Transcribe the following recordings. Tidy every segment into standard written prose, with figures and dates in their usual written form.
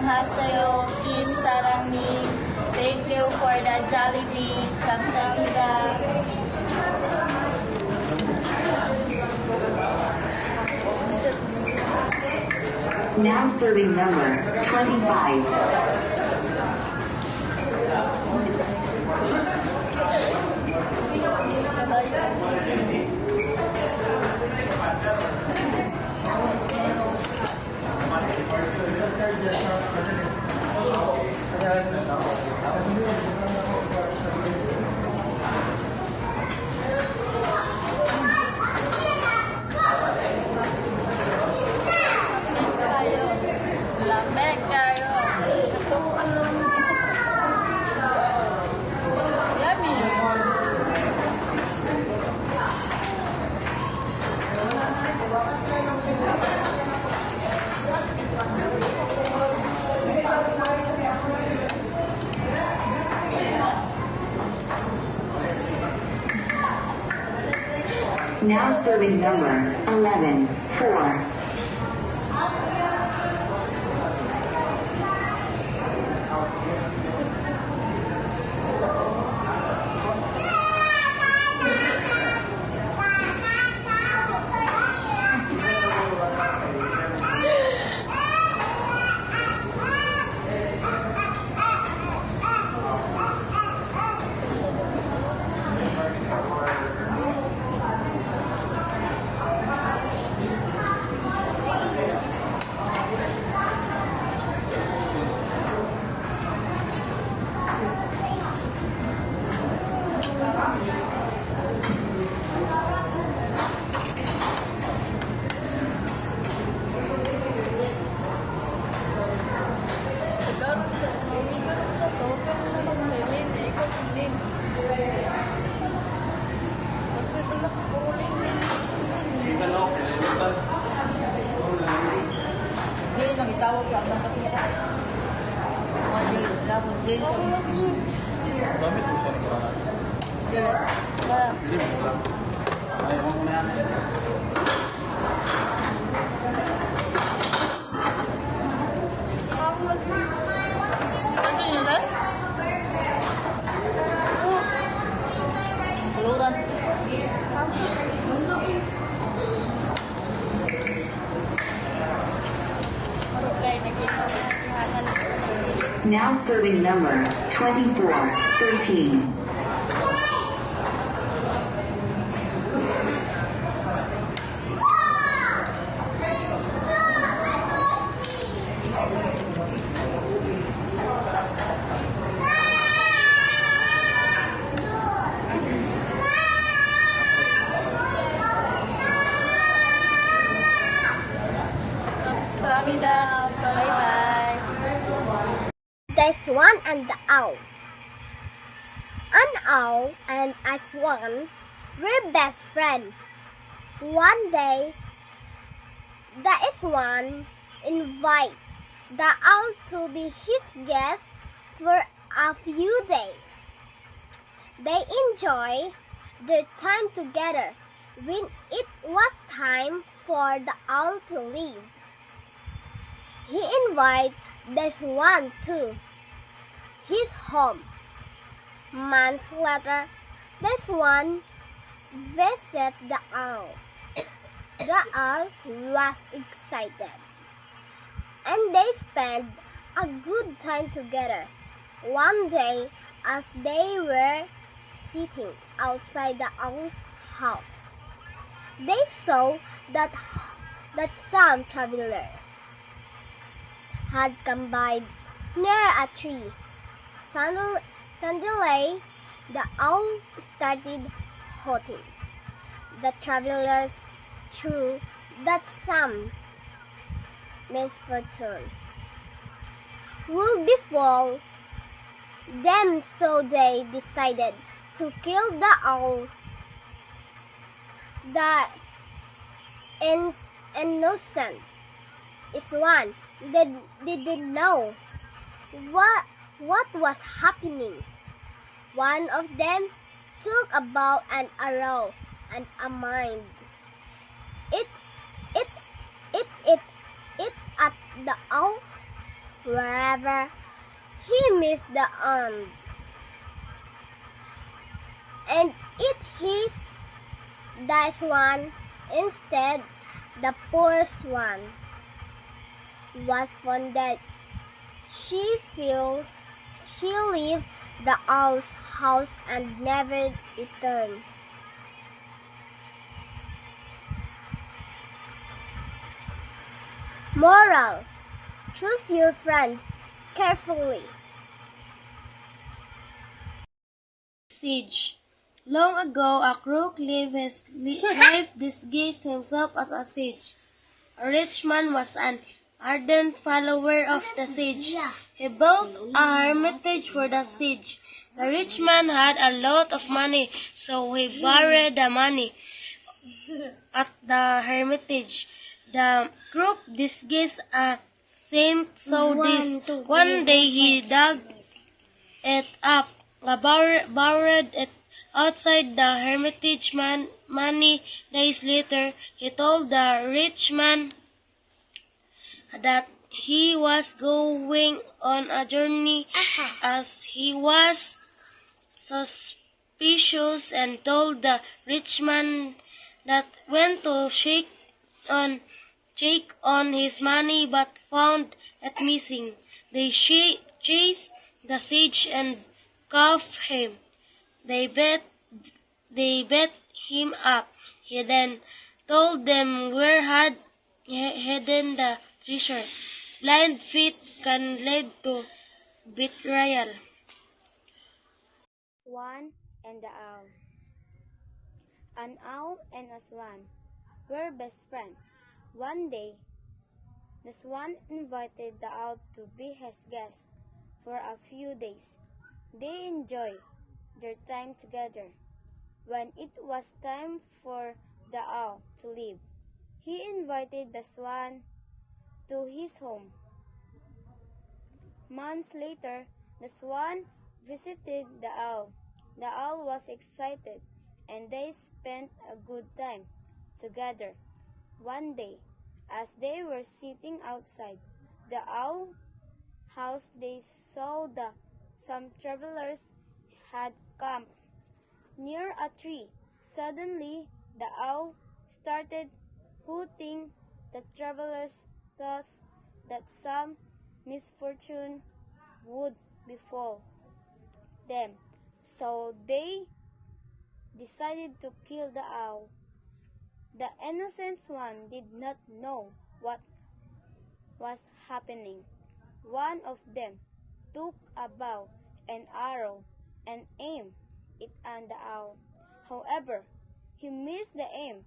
안녕하세요. Kim Sarangmi. Thank you for the Jollibee. 감사합니다. Now serving number 25. Lamig kayo. Yummy. Now serving number 11. 4. Itawag ko ang nakakita. Labon din ko isu. Dami po sa nakaraan. Hindi mo lang. Ay, huwag mo na yan. Ano yun lang? Tuluran. Now serving number 24. 13. Salamida. Bye-bye. There's Swan and the Owl. An owl and a swan were best friends. One day, the swan invited the owl to be his guest for a few days. They enjoyed their time together. When it was time for the owl to leave, he invited the swan to his home. Months later, the swan visited the owl. The owl was excited, and they spent a good time together. One day, as they were sitting outside the owl's house, they saw that some travelers had come by near a tree. Suddenly, the owl started hooting. The travelers threw that some misfortune would befall them, so they decided to kill the owl. The innocent swan didn't know what was happening. One of them took a bow and arrow and a mine. It at the owl wherever he missed the armed, and it his the swan instead. The poor swan was found dead. She left the owl's house and never returned. Moral: choose your friends carefully. Sage. Long ago, a crook lived his life disguised himself as a sage. A rich man was an ardent follower of the sage. He built a hermitage for the sage. The rich man had a lot of money, so he borrowed the money at the hermitage. The crook disguised a saint saw this. One day he dug it up, borrowed it outside the hermitage. Many days later, he told the rich man that he was going on a journey. As he was suspicious and told the rich man that went to check on his money but found it missing. They chased the sage and cuffed him. They bet him up. He then told them where had hidden the treasure. Blind faith can lead to betrayal. Swan and the Owl. An owl and a swan were best friends. One day, the swan invited the owl to be his guest for a few days. They enjoyed their time together. When it was time for the owl to leave, he invited the swan to his home. Months later, the swan visited the owl. The owl was excited, and they spent a good time together. One day, as they were sitting outside the owl house, they saw that some travelers had camped near a tree. Suddenly, the owl started hooting. The travelers thought that some misfortune would befall them, so they decided to kill the owl. The innocent swan did not know what was happening. One of them took a bow and arrow and aimed it at the owl. However, he missed the aim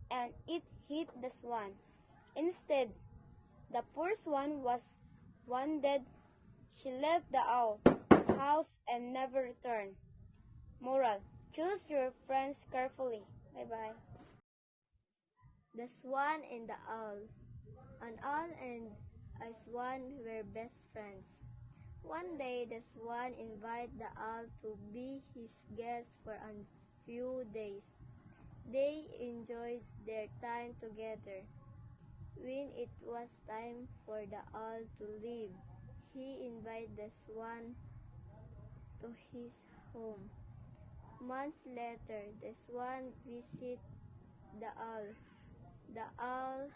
and it hit the swan. Instead, the poor swan was wounded. She left the owl house and never returned. Moral: choose your friends carefully. Bye-bye. The Swan and the Owl. An owl and a swan were best friends. One day, the swan invited the owl to be his guest for a few days. They enjoyed their time together. When it was time for the owl to leave, he invited the swan to his home. Months later, the swan visited the owl. The owl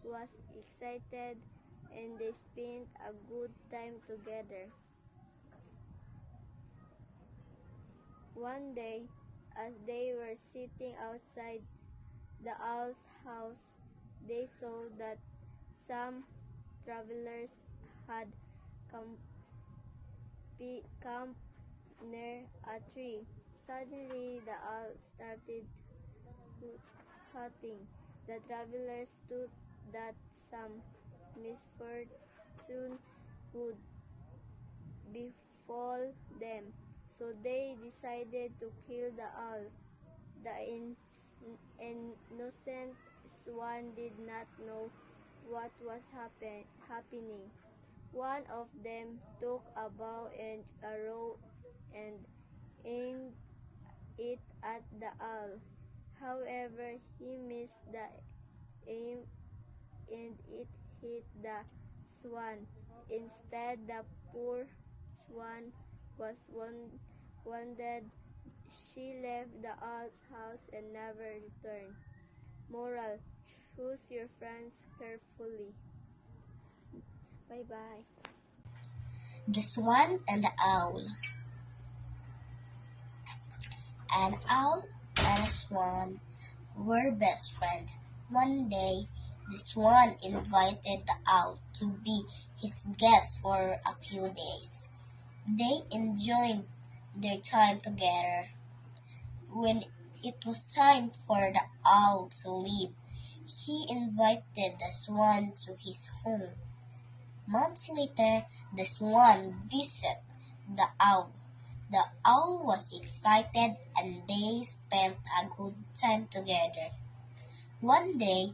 was excited, and they spent a good time together. One day, as they were sitting outside the owl's house, they saw that some travelers had camped near a tree. Suddenly, the owl started hooting. The travelers thought that some misfortune would befall them, so they decided to kill the owl. The innocent swan did not know what was happening. One of them took a bow and arrow and aimed it at the owl. However, he missed the aim and it hit the swan. Instead, the poor swan was wounded. She left the owl's house and never returned. Moral: choose your friends carefully. Bye-bye. The Swan and the Owl. An owl and a swan were best friends. One day, the swan invited the owl to be his guest for a few days. They enjoyed their time together. When it was time for the owl to leave, he invited the swan to his home. Months later, the swan visited the owl. The owl was excited and they spent a good time together. One day,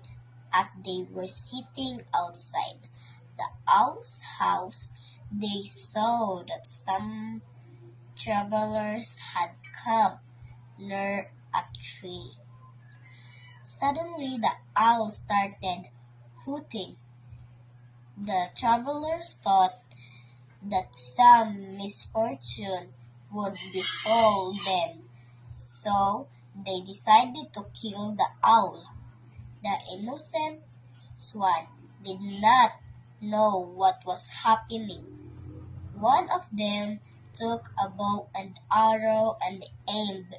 as they were sitting outside the owl's house, they saw that some travelers had come near a tree. Suddenly, the owl started hooting. The travelers thought that some misfortune would befall them, so they decided to kill the owl. The innocent swan did not know what was happening. One of them took a bow and arrow and aimed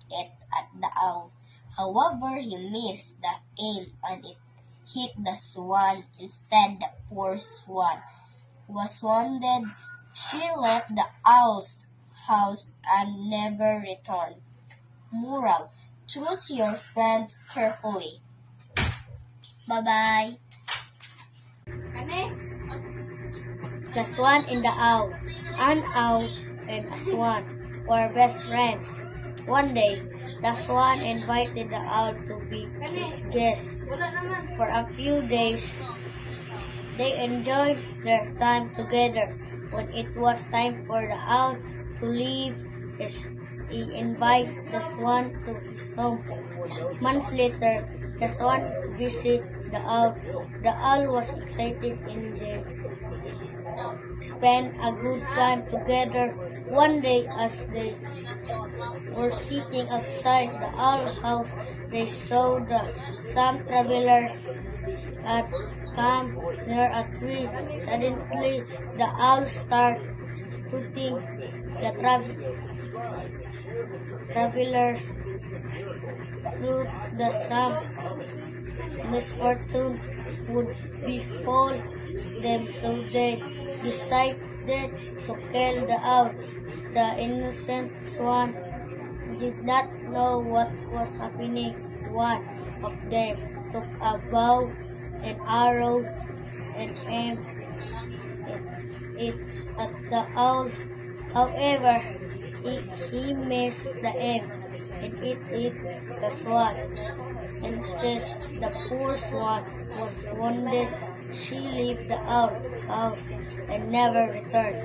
it at the owl. However, he missed the aim and it hit the swan instead. The poor swan was wounded. She left the owl's house and never returned. Moral: choose your friends carefully. Bye-bye. The Swan and the Owl. An owl and a swan were best friends. One day, the swan invited the owl to be his guest. For a few days, they enjoyed their time together. When it was time for the owl to leave, he invited the swan to his home. Months later, the swan visited the owl. The owl was excited and they spent a good time together. One day, as they were sitting outside the owl house, they saw some travelers had come near a tree. Suddenly, the owl started hooting. The travelers thought that some misfortune would befall them, so they decided to kill the owl. The innocent swan did not know what was happening. One of them took a bow and arrow and aimed it at the owl. However, he missed the aim and it hit the swan. Instead, the poor swan was wounded. She left the owl house and never returned.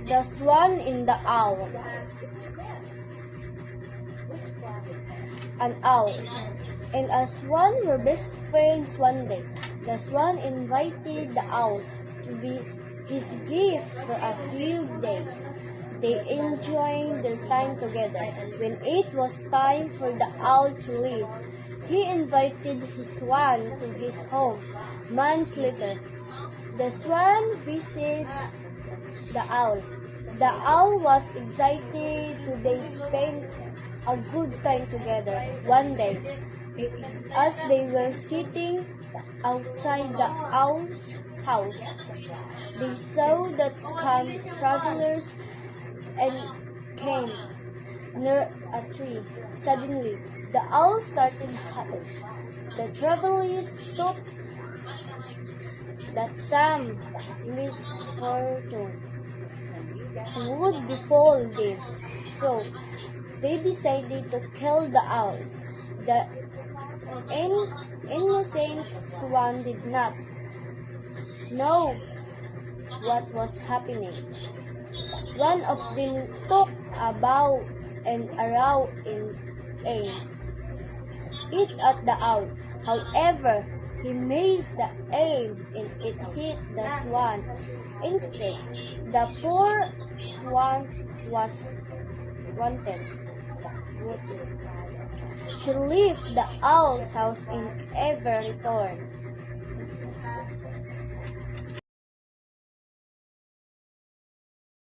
The Swan and the Owl. An owl and a swan were best friends one day. The swan invited the owl to be his guest for a few days. They enjoyed their time together. When it was time for the owl to leave, he invited his swan to his home. Months later, the swan visited the owl. The owl was excited to they spent a good time together. One day, as they were sitting outside the owl's house, they saw that come travelers and came near a tree. Suddenly, the owl started howling. The travelers thought that some misfortune would befall this, so they decided to kill the owl. The innocent swan did not know what was happening. One of them took a bow and arrow in aim it at the owl. However, he missed the aim and it hit the swan. Instead, the poor swan was wanted. She left the owl's house and ever returned.